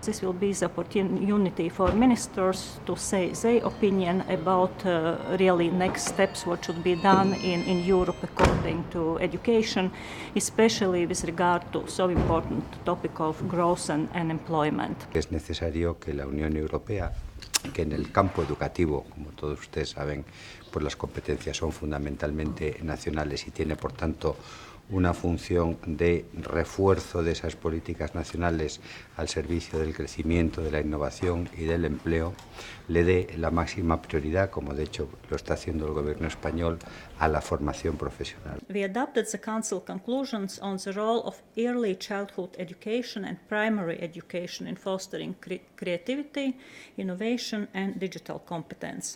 This will be the opportunity for ministers to say their opinion about really next steps, what should be done in Europe according to education, especially with regard to so important topic of growth and employment. Es necesario que la Unión Europea, que en el campo educativo, como todos ustedes saben, pues las competencias son fundamentalmente nacionales y tiene, por tanto, una función de refuerzo de esas políticas nacionales al servicio del crecimiento, de la innovación y del empleo, le dé la máxima prioridad, como de hecho lo está haciendo el gobierno español, a la formación profesional. We adopted the Council conclusions on the role of early childhood education and primary education in fostering creativity, innovation and digital competence.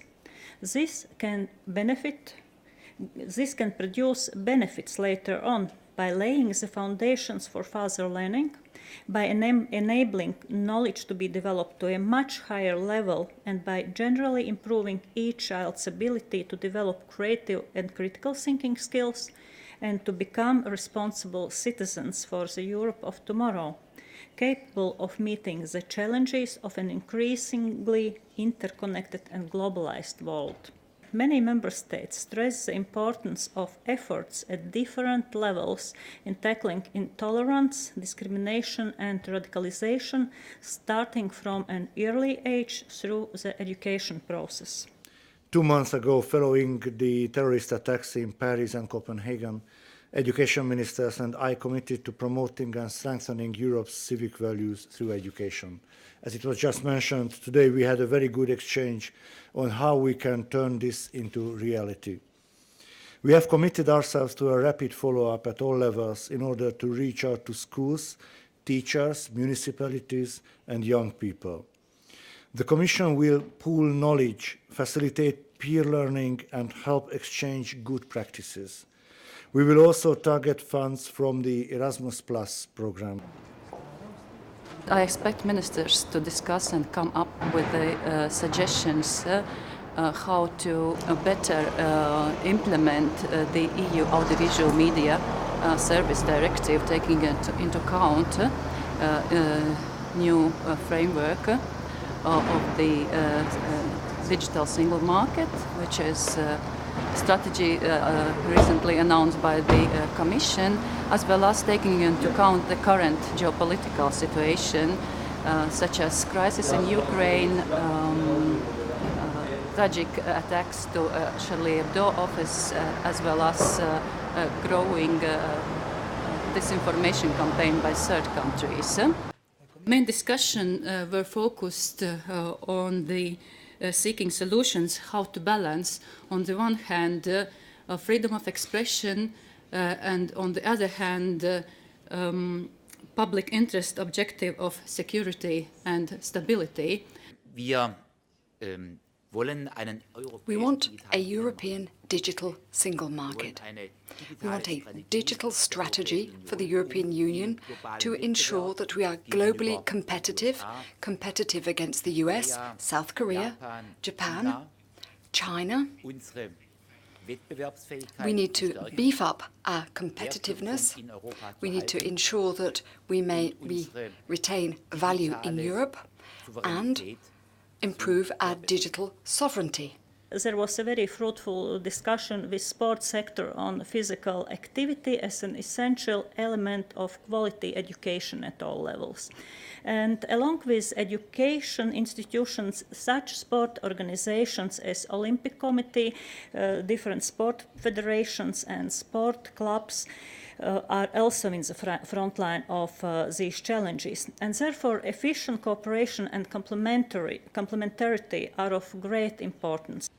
This can produce benefits later on by laying the foundations for further learning, by enabling knowledge to be developed to a much higher level, and by generally improving each child's ability to develop creative and critical thinking skills and to become responsible citizens for the Europe of tomorrow, capable of meeting the challenges of an increasingly interconnected and globalized world. Many member states stress the importance of efforts at different levels in tackling intolerance, discrimination and radicalization, starting from an early age through the education process. 2 months ago, following the terrorist attacks in Paris and Copenhagen, education ministers and I committed to promoting and strengthening Europe's civic values through education. As it was just mentioned, today we had a very good exchange on how we can turn this into reality. We have committed ourselves to a rapid follow-up at all levels in order to reach out to schools, teachers, municipalities, and young people. The Commission will pool knowledge, facilitate peer learning, and help exchange good practices. We will also target funds from the Erasmus Plus program. I expect ministers to discuss and come up with the suggestions how to better implement the EU Audiovisual Media Service Directive, taking into account new framework of the digital single market, which is strategy recently announced by the Commission, as well as taking into account the current geopolitical situation, such as crisis in Ukraine, tragic attacks to Charlie Hebdo office, as well as growing disinformation campaign by third countries. Main discussion were focused on the seeking solutions, how to balance, on the one hand, freedom of expression, and on the other hand, public interest objective of security and stability. We want a European digital single market. We want a digital strategy for the European Union to ensure that we are globally competitive against the US, South Korea, Japan, China. We need to beef up our competitiveness. We need to ensure that we retain value in Europe and improve our digital sovereignty. There was a very fruitful discussion with sports sector on physical activity as an essential element of quality education at all levels. And along with education institutions, such sport organizations as Olympic Committee, different sport federations and sport clubs are also in the front line of these challenges. And therefore, efficient cooperation and complementarity are of great importance.